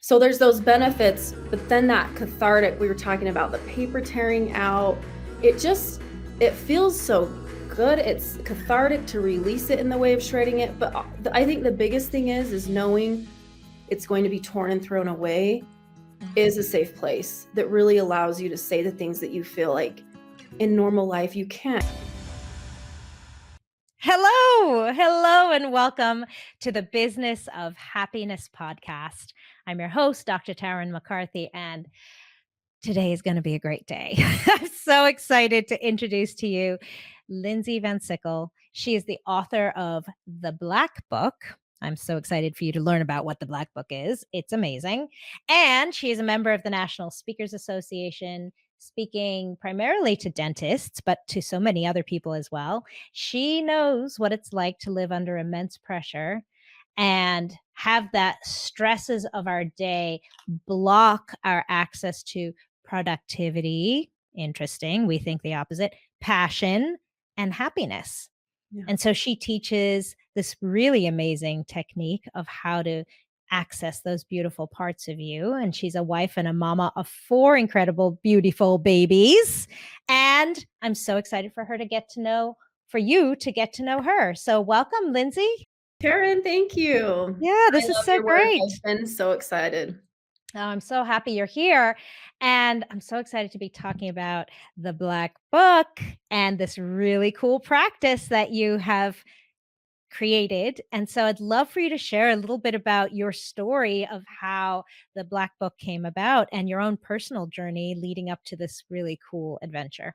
So there's those benefits, but then that cathartic, we were talking about the paper tearing out, it feels so good. It's cathartic to release it in the way of shredding it. But I think the biggest thing is knowing it's going to be torn and thrown away is a safe place that really allows you to say the things that you feel like in normal life you can't. Hello, and welcome to the Business of Happiness podcast. I'm your host, Dr. Tarryn MacCarthy, and today is going to be a great day. I'm so excited to introduce to you Lyndsey Van Sickle. She is the author of The Black Book. I'm so excited for you to learn about what the Black Book is. It's amazing. And she is a member of the National Speakers Association, speaking primarily to dentists, but to so many other people as well. She knows what it's like to live under immense pressure and have that stresses of our day block our access to productivity. Interesting. We think the opposite. Passion and happiness. Yeah. And so she teaches this really amazing technique of how to access those beautiful parts of you. And she's a wife and a mama of 4 incredible, beautiful babies. And I'm so excited for you to get to know her. So welcome, Lyndsey. Tarryn, thank you. Yeah, this I is love so your work. great. I've been so excited. Oh, I'm so happy you're here. And I'm so excited to be talking about the Black Book and this really cool practice that you have created. And so I'd love for you to share a little bit about your story of how the Black Book came about and your own personal journey leading up to this really cool adventure.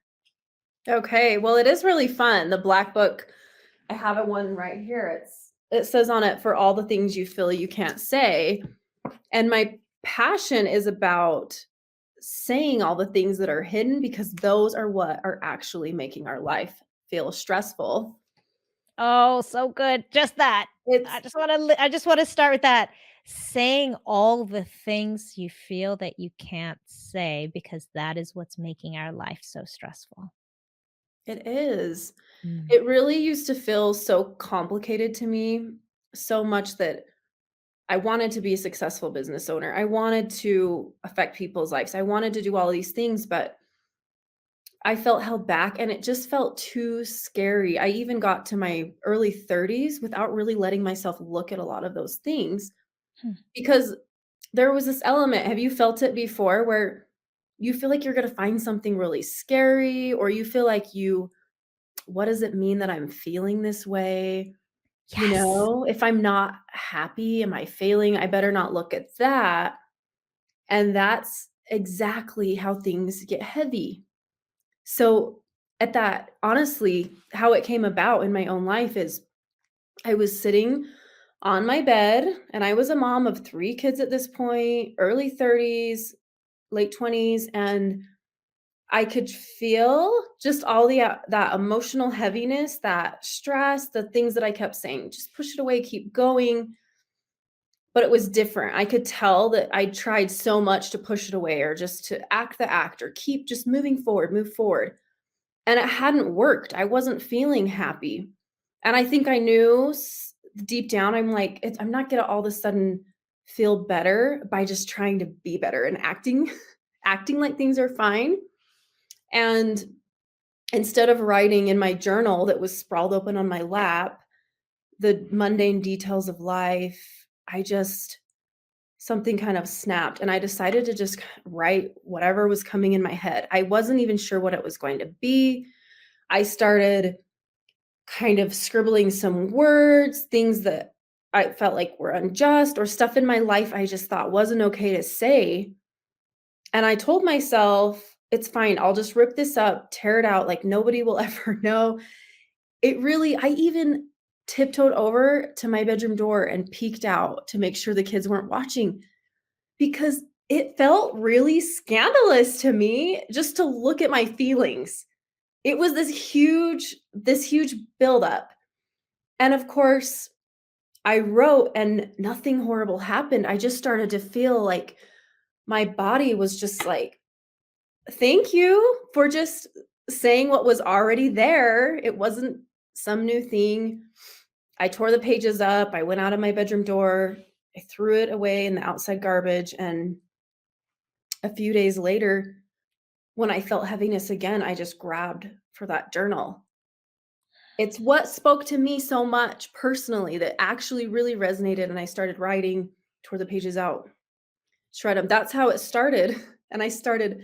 Okay, well, it is really fun. The Black Book, I have one right here. It says on it, for all the things you feel you can't say. And my passion is about saying all the things that are hidden, because those are what are actually making our life feel stressful. Oh, so good. Just that. It's I just want to start with that. Saying all the things you feel that you can't say, because that is what's making our life so stressful. it is. Mm. It really used to feel so complicated to me, so much that I wanted to be a successful business owner. I wanted to affect people's lives. I wanted to do all these things, but I felt held back and it just felt too scary. I even got to my early 30s without really letting myself look at a lot of those things, Hmm. because there was this element. Have you felt it before where you feel like you're going to find something really scary, or you feel like what does it mean that I'm feeling this way? Yes. If I'm not happy, am I failing? I better not look at that. And that's exactly how things get heavy. So, at that, honestly, how it came about in my own life is I was sitting on my bed, and I was a mom of 3 kids at this point, early 30s, late 20s, and I could feel just all that emotional heaviness, that stress, the things that I kept saying, "Just push it away, keep going." But it was different. I could tell that I tried so much to push it away, or just to act the act, or keep just moving forward, move forward. And it hadn't worked. I wasn't feeling happy. And I think I knew deep down, I'm like, I'm not going to all of a sudden feel better by just trying to be better and acting like things are fine. And instead of writing in my journal that was sprawled open on my lap, the mundane details of life, something kind of snapped, and I decided to just write whatever was coming in my head. I wasn't even sure what it was going to be. I started kind of scribbling some words, things that I felt like were unjust, or stuff in my life I just thought wasn't okay to say. And I told myself, it's fine. I'll just rip this up, tear it out, like nobody will ever know. I even tiptoed over to my bedroom door and peeked out to make sure the kids weren't watching, because it felt really scandalous to me just to look at my feelings. It was this huge buildup. And of course, I wrote and nothing horrible happened. I just started to feel like my body was just like, thank you for just saying what was already there. It wasn't some new thing. I tore the pages up. I went out of my bedroom door. I threw it away in the outside garbage, and a few days later, when I felt heaviness again, I just grabbed for that journal. It's what spoke to me so much personally that actually really resonated, and I started writing, tore the pages out, shred them. That's how it started, and I started,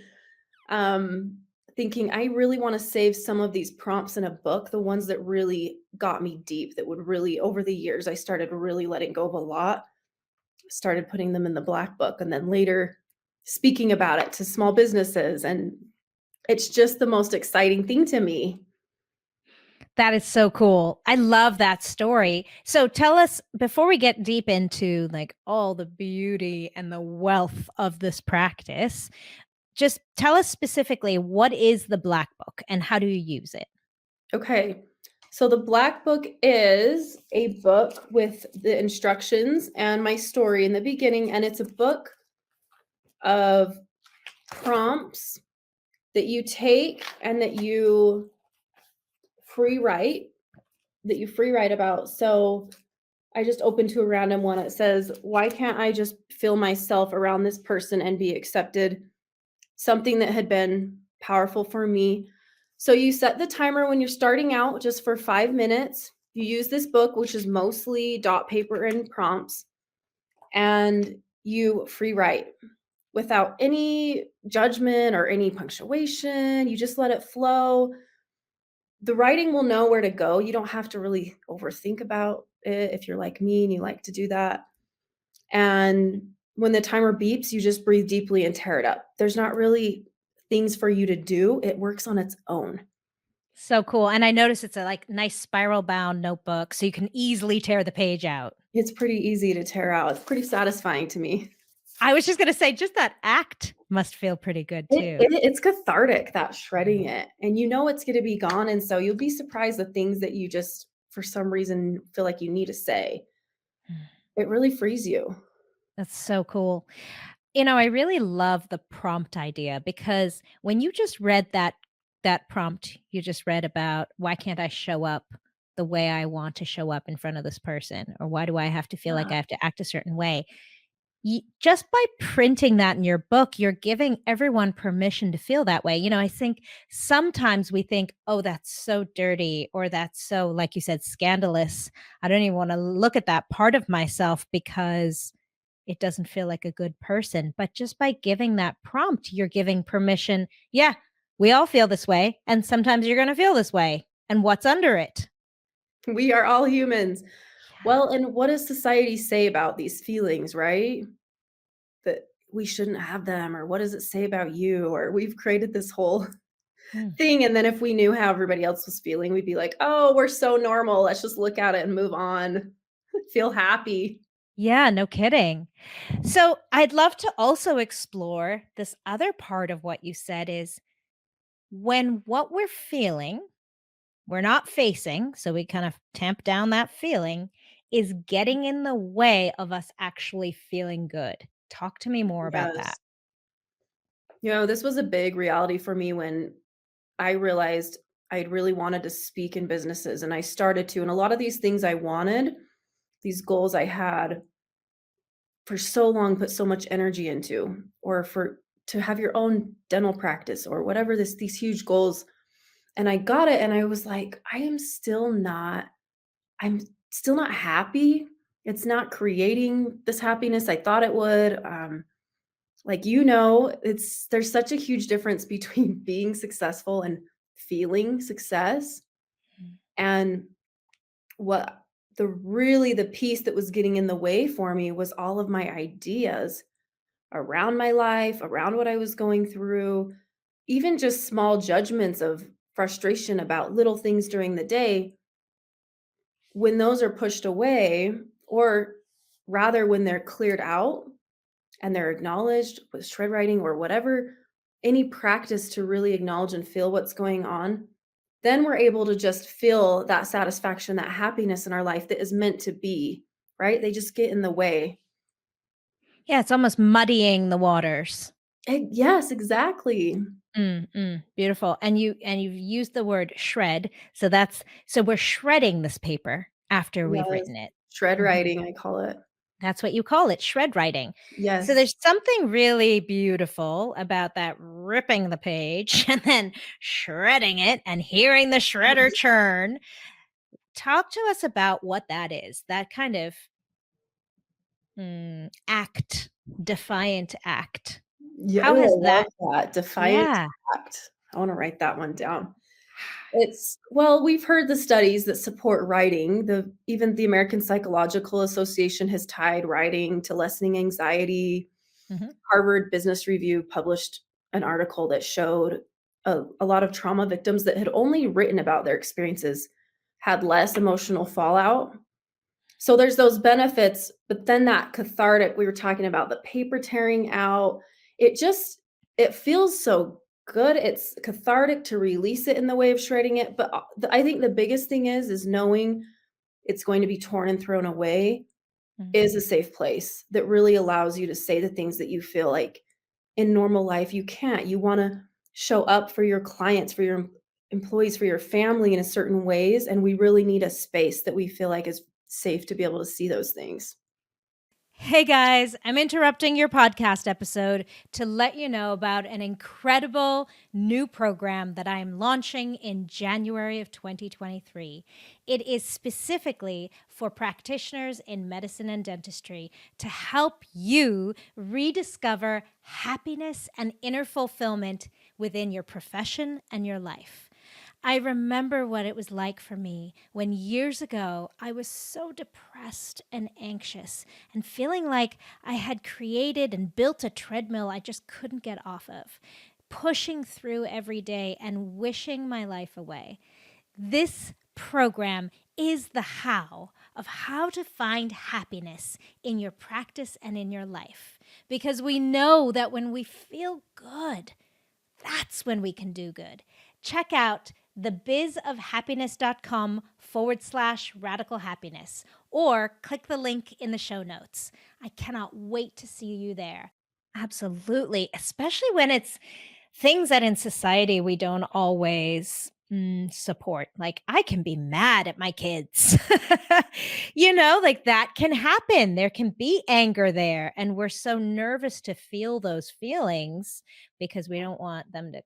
um, thinking, "I really wanna save some of these prompts in a book," the ones that really got me deep, that would really over the years, I started really letting go of a lot, started putting them in the Black Book, and then later speaking about it to small businesses, and it's just the most exciting thing to me. That is so cool. I love that story. So tell us before we get deep into like all the beauty and the wealth of this practice, just tell us specifically what is the Black Book and how do you use it? Okay. So the Black Book is a book with the instructions and my story in the beginning, and it's a book of prompts that you take and free write that you free write about. So I just opened to a random one. It says, "Why can't I just feel myself around this person and be accepted?" Something that had been powerful for me. So you set the timer when you're starting out just for 5 minutes. You use this book, which is mostly dot paper and prompts, and you free write without any judgment or any punctuation. You just let it flow. The writing will know where to go. You don't have to really overthink about it if you're like me and you like to do that. And when the timer beeps, you just breathe deeply and tear it up. There's not really things for you to do. It works on its own. So cool. And I notice it's a like nice spiral bound notebook so you can easily tear the page out. It's pretty easy to tear out. It's pretty satisfying to me. I was just going to say just that act must feel pretty good It, too. it it's cathartic, that shredding it, and you know it's going to be gone, and so you'll be surprised the things that you just for some reason feel like you need to say. It really frees you. That's so cool. I really love the prompt idea because when you just read that prompt you just read about why can't I show up the way I want to show up in front of this person or why do I have to feel like Yeah. I have to act a certain way? Just by printing that in your book, you're giving everyone permission to feel that way. I think sometimes we think, oh, that's so dirty or that's so, like you said, scandalous. I don't even want to look at that part of myself because it doesn't feel like a good person. But just by giving that prompt, you're giving permission. Yeah, we all feel this way. And sometimes you're going to feel this way. And what's under it? We are all humans. Yeah. Well, and what does society say about these feelings, right? That we shouldn't have them, or what does it say about you? Or we've created this whole Mm. thing, and then if we knew how everybody else was feeling, we'd be like, "Oh, we're so normal. Let's just look at it and move on. Feel happy." Yeah, no kidding. So I'd love to also explore this other part of what you said is when what we're feeling, we're not facing, so we kind of tamp down that feeling, is getting in the way of us actually feeling good. Talk to me more about that. Yes. This was a big reality for me when I realized I really wanted to speak in businesses, and I started to, and a lot of these things I wanted, these goals I had for so long put so much energy into, or for to have your own dental practice or whatever these huge goals, and I got it and I was like, I'm still not happy. It's not creating this happiness I thought it would. Like, it's there's such a huge difference between being successful and feeling success. Mm. And what the piece that was getting in the way for me was all of my ideas around my life, around what I was going through, even just small judgments of frustration about little things during the day. When those are pushed away, or rather when they're cleared out and they're acknowledged with shred writing or whatever, any practice to really acknowledge and feel what's going on, then we're able to just feel that satisfaction, that happiness in our life that is meant to be, right? They just get in the way. Yeah, it's almost muddying the waters. Yes, exactly. Beautiful. And you've used the word shred. So we're shredding this paper after we've Yes. written it. Shred Mhm. writing, I call it. That's what you call it, shred writing. So Yes. there's something really beautiful about that ripping the page and then shredding it and hearing the shredder churn. Talk to us about what that is, that kind of act, defiant act. Yeah, How has oh, I that love that, defiant Yeah. act. I wanna write that one down. It's well, we've heard the studies that support writing. Even the American Psychological Association has tied writing to lessening anxiety. Mhm. Harvard Business Review published an article that showed a lot of trauma victims that had only written about their experiences had less emotional fallout. So there's those benefits, but then that cathartic we were talking about the paper tearing out, it just it feels so good. It's cathartic to release it in the way of shredding it, but, I think the biggest thing is knowing it's going to be torn and thrown away Mhm. is a safe place that really allows you to say the things that you feel like in normal life you can't. You wanna show up for your clients, for your employees, for your family in a certain ways, and we really need a space that we feel like is safe to be able to see those things. Hey guys, I'm interrupting your podcast episode to let you know about an incredible new program that I am launching in January of 2023. It is specifically for practitioners in medicine and dentistry to help you rediscover happiness and inner fulfillment within your profession and your life. I remember what it was like for me when years ago I was so depressed and anxious and feeling like I had created and built a treadmill I just couldn't get off of, pushing through every day and wishing my life away. This program is the how of how to find happiness in your practice and in your life. Because we know that when we feel good, that's when we can do good. Check out thebizofhappiness.com/radical happiness or click the link in the show notes. I cannot wait to see you there. Absolutely, especially when it's things that in society we don't always support. Like, I can be mad at my kids. Like that can happen. There can be anger there. And we're so nervous to feel those feelings because we don't want them to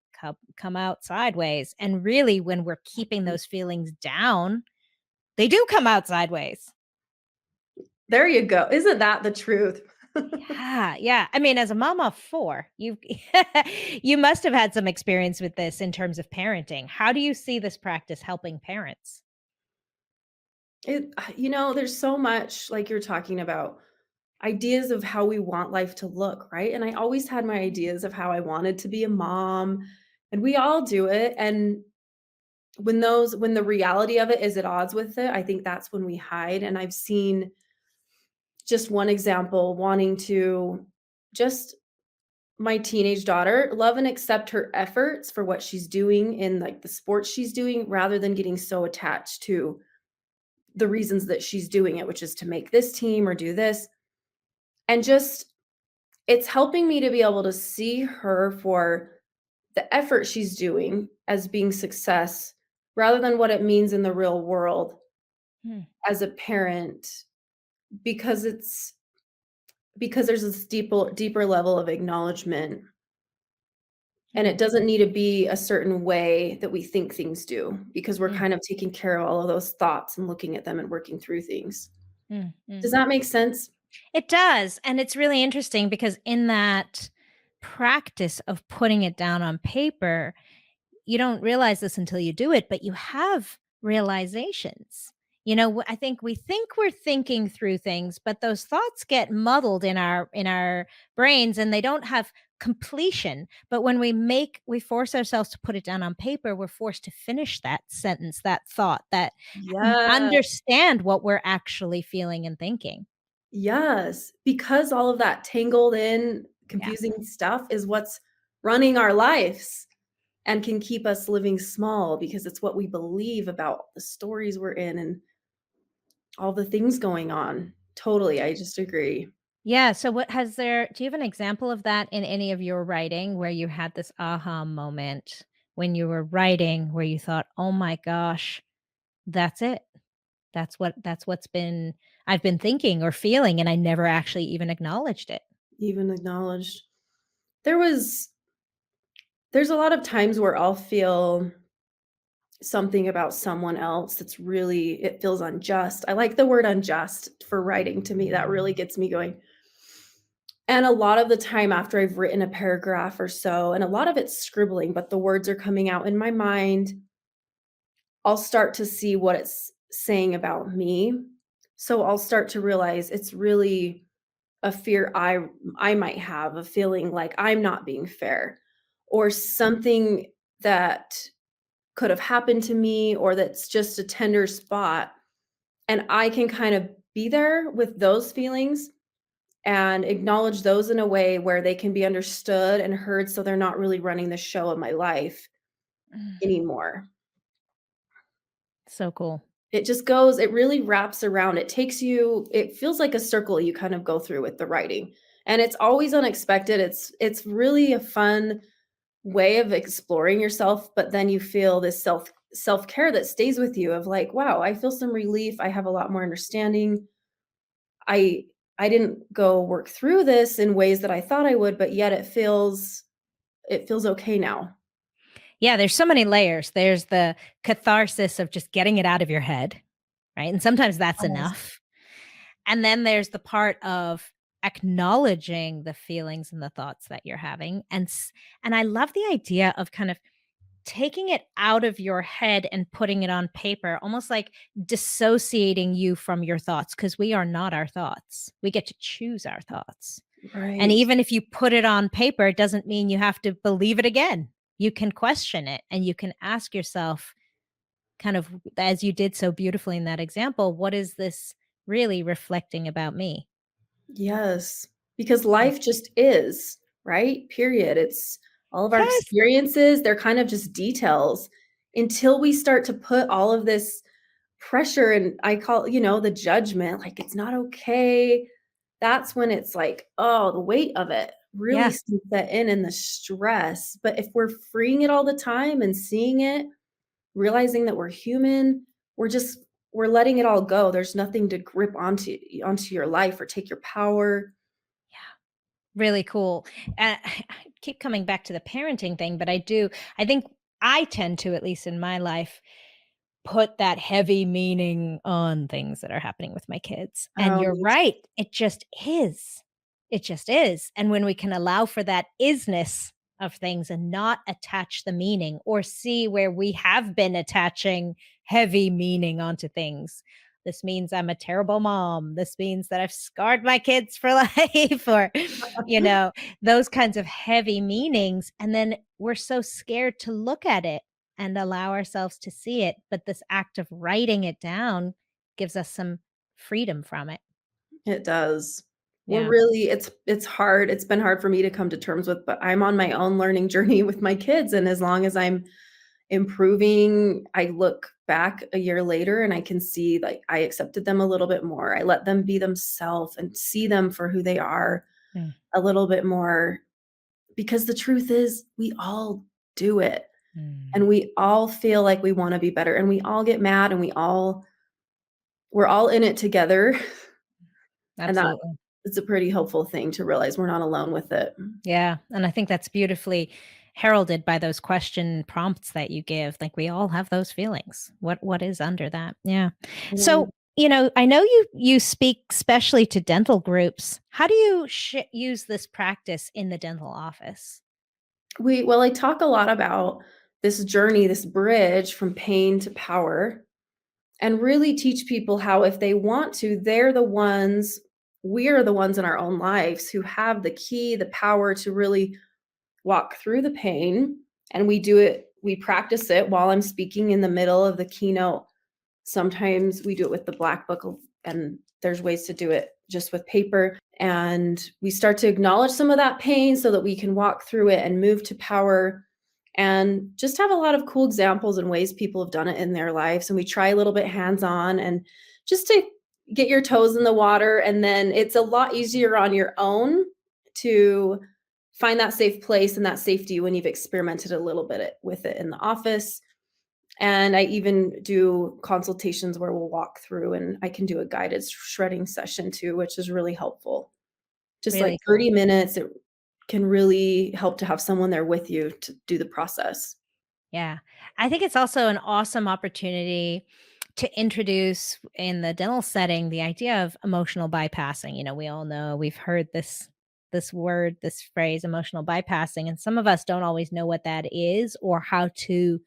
come out sideways. And really, when we're keeping those feelings down, they do come out sideways. There you go. Isn't that the truth? Yeah, yeah. I mean, as a mom of 4, you you must have had some experience with this in terms of parenting. How do you see this practice helping parents? There's so much like you're talking about ideas of how we want life to look, right? And I always had my ideas of how I wanted to be a mom, and we all do it. And when the reality of it is at odds with it, I think that's when we hide. And I've seen just one example wanting to just my teenage daughter love and accept her efforts for what she's doing in like the sports she's doing rather than getting so attached to the reasons that she's doing it, which is to make this team or do this. And just it's helping me to be able to see her for the effort she's doing as being success rather than what it means in the real world Hmm, as a parent because there's this deeper level of acknowledgement, and hmm, it doesn't need to be a certain way that we think things do because we're mm, kind of taking care of all of those thoughts and looking at them and working through things. Does mm. that make sense? It does, and it's really interesting because in that practice of putting it down on paper, you don't realize this until you do it, but you have realizations. I think we think we're thinking through things, but those thoughts get muddled in our brains and they don't have completion. But when we force ourselves to put it down on paper, we're forced to finish that sentence, that thought, that Yes. understand what we're actually feeling and thinking. Yes, because all of that tangled in, Yeah. confusing stuff is what's running our lives and can keep us living small because it's what we believe about the stories we're in and all the things going on. Totally, I just agree. Yeah, so what has there do you have an example of that in any of your writing where you had this aha moment when you were writing where you thought, "Oh my gosh, that's it. That's what's been I've been thinking or feeling, and I never actually even acknowledged it. Even acknowledged. There was there's a lot of times where I'll feel something about someone else that's really it feels unjust. I like the word unjust for writing to me. That really gets me going. And a lot of the time after I've written a paragraph or so, and a lot of it's scribbling, but the words are coming out in my mind, I'll start to see what it's saying about me. So I'll start to realize it's really a fear I might have of feeling like I'm not being fair or something that could have happened to me or that's just a tender spot. And I can kind of be there with those feelings and acknowledge those in a way where they can be understood and heard so they're not really running the show of my life Mm, anymore. so cool. It really wraps around. It feels like a circle you kind of go through with the writing. And it's always unexpected. It's really a fun way of exploring yourself, but then you feel this self-care that stays with you of like, wow, I feel some relief. I have a lot more understanding. I I didn't go work through this in ways that I thought I would, but yet it feels okay now. Yeah, there's so many layers. There's the catharsis of just getting it out of your head, right? And sometimes that's Yes. enough. And then there's the part of acknowledging the feelings and the thoughts that you're having. And I love the idea of kind of taking it out of your head and putting it on paper, almost like dissociating you from your thoughts, because we are not our thoughts. We get to choose our thoughts. And Right. even if you put it on paper, it doesn't mean you have to believe it again. You can question it and you can ask yourself, kind of as you did so beautifully in that example, what is this really reflecting about me? Yes, because Yeah. life just is, right? Period. It's all of our Yes. experiences, they're kind of just details until we start to put all of this pressure and I call, the judgment, like it's not okay. That's when it's like, oh, the weight of it really Yeah. sinks that in and the stress. But if we're freeing it all the time and seeing it, realizing that we're human, we're just we're letting it all go. There's nothing to grip onto your life or take your power. Really cool. I keep coming back to the parenting thing, but I think I tend to, at least in my life, put that heavy meaning on things that are happening with my kids. And Oh, you're me too. right. It just is. It just is. And when we can allow for that isness of things and not attach the meaning or see where we have been attaching heavy meaning onto things. This means I'm a terrible mom. This means that I've scarred my kids for life, or, you know, those kinds of heavy meanings. And then we're so scared to look at it and allow ourselves to see it, but this act of writing it down gives us some freedom from it. It does. We're Yeah. really it's hard. It's been hard for me to come to terms with, but I'm on my own learning journey with my kids, and as long as I'm improving, I look back a year later and I can see, like, I accepted them a little bit more. I let them be themselves and see them for who they are Mm, a little bit more, because the truth is we all do it, mm. and we all feel like we wanna be better, and we all get mad, and we're all in it together, and that Absolutely. it's a pretty hopeful thing to realize we're not alone with it. Yeah, and I think that's beautifully heralded by those question prompts that you give. Like, we all have those feelings. What is under that? Yeah. Yeah. So, I know you speak specially to dental groups. How do you use this practice in the dental office? I talk a lot about this journey, this bridge from pain to power, and really teach people how if they want to, we are the ones in our own lives who have the key, the power to really walk through the pain, and we practice it while I'm speaking in the middle of the keynote. Sometimes we do it with the black book, and there's ways to do it just with paper. And we start to acknowledge some of that pain so that we can walk through it and move to power and just have a lot of cool examples and ways people have done it in their lives. And we try a little bit hands on and just to get your toes in the water. And then it's a lot easier on your own to find that safe place and that safety when you've experimented a little bit with it in the office And I even do consultations where we'll walk through and I can do a guided shredding session too, which is really helpful. Just like Really cool. 30 minutes, it can really help to have someone there with you to do the process. Yeah. I think it's also an awesome opportunity to introduce in the dental setting the idea of emotional bypassing. We all know we've heard this word, this phrase emotional bypassing, and some of us don't always know what that is or how to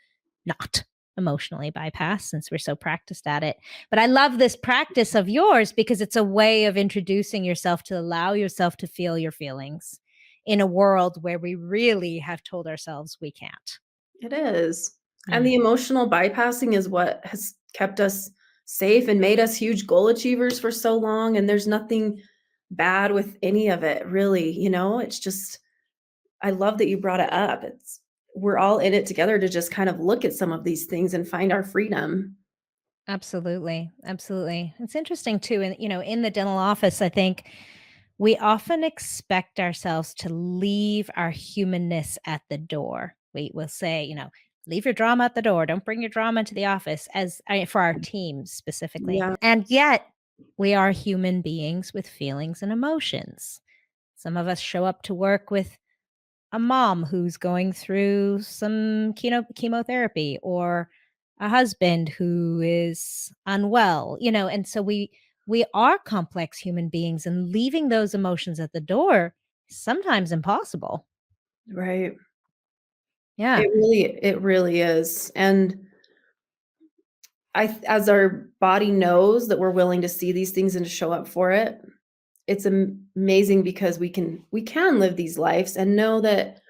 not emotionally bypass since we're so practiced at it. But I love this practice of yours because it's a way of introducing yourself to allow yourself to feel your feelings in a world where we really have told ourselves we can't. It is. And Mm, the emotional bypassing is what has kept us safe and made us huge goal achievers for so long. And there's nothing bad with any of it, really. It's just, I love that you brought it up. We're all in it together to just kind of look at some of these things and find our freedom. absolutely. Absolutely. It's interesting too. And, in the dental office, I think we often expect ourselves to leave our humanness at the door. We will say, leave your drama at the door. Don't bring your drama into the office for our teams specifically. Yeah, And yet we are human beings with feelings and emotions. Some of us show up to work with a mom who's going through some chemotherapy or a husband who is unwell, and so we are complex human beings and leaving those emotions at the door is sometimes impossible. right. Yeah. It really is. And as our body knows that we're willing to see these things and to show up for it, it's amazing because we can live these lives and know that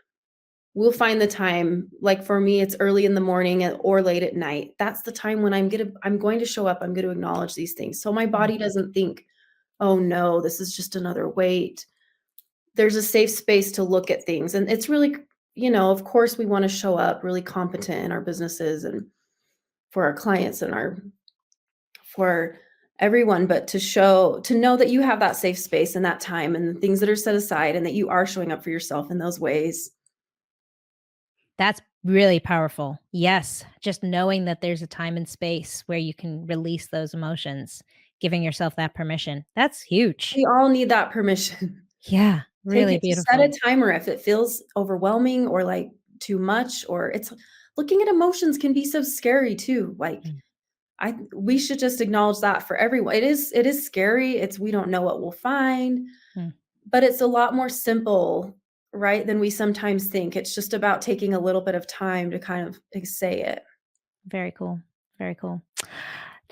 we'll find the time. Like for me, it's early in the morning or late at night. That's the time when I'm going to show up. I'm going to acknowledge these things. So my Mm, body doesn't think, "Oh no, this is just another weight." There's a safe space to look at things. And it's really, of course we want to show up really competent in our businesses and for our clients and our for everyone, but to know that you have that safe space and that time and the things that are set aside and that you are showing up for yourself in those ways. that's really powerful. Yes, just knowing that there's a time and space where you can release those emotions, giving yourself that permission. That's huge. We all need that permission. Yeah, Take really it, just set a beautiful. timer if it feels overwhelming or like too much, or it's looking at emotions can be so scary too. Like Mm, we should just acknowledge that for everyone. It is scary. We don't know what we'll find, mm. but it's a lot more simple, right, than we sometimes think. It's just about taking a little bit of time to kind of say it. Very cool. Very cool.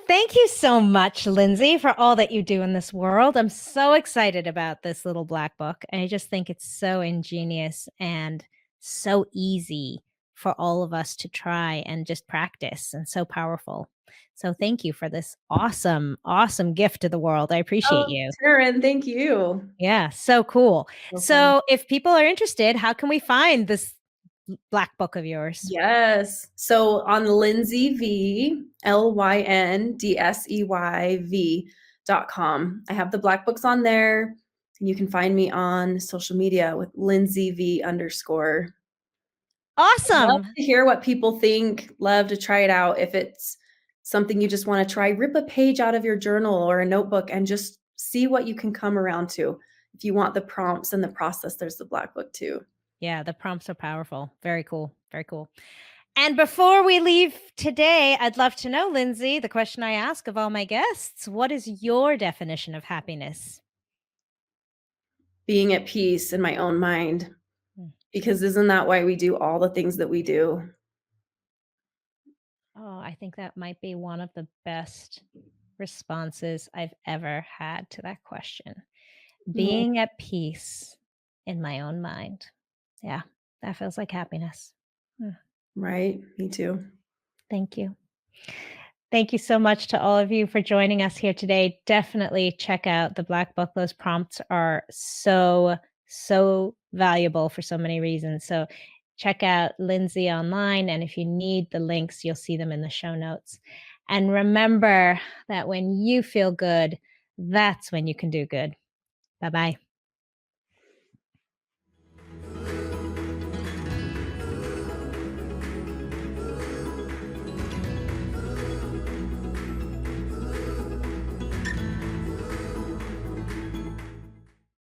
Thank you so much, Lindsay, for all that you do in this world. I'm so excited about this little black book. And I just think it's so ingenious and so easy for all of us to try and just practice and so powerful. So thank you for this awesome, awesome gift to the world. I appreciate Oh, you. Taryn, thank you. Yeah, so cool. So fun. So if people are interested, how can we find this black book of yours? Yes. So on Lyndsey V, LYNDSEYV.com. I have the black books on there. And you can find me on social media with Lyndsey V underscore. Love Awesome. to hear what people think. Love to try it out. If it's something you just want to try, rip a page out of your journal or a notebook and just see what you can come around to. If you want the prompts and the process, there's the black book too. Yeah, the prompts are powerful. Very cool. Very cool. And before we leave today, I'd love to know, Lindsay, the question I ask of all my guests, what is your definition of happiness? Being at peace in my own mind. Mm. Because isn't that why we do all the things that we do? Oh, I think that might be one of the best responses I've ever had to that question. Mm, Being at peace in my own mind. Yeah, that feels like happiness. Mm, right? Me too. thank you. Thank you so much to all of you for joining us here today. Definitely check out the Black Book. Those prompts are so, so valuable for so many reasons. So check out Lindsay online. And if you need the links, you'll see them in the show notes. And remember that when you feel good, that's when you can do good. Bye bye.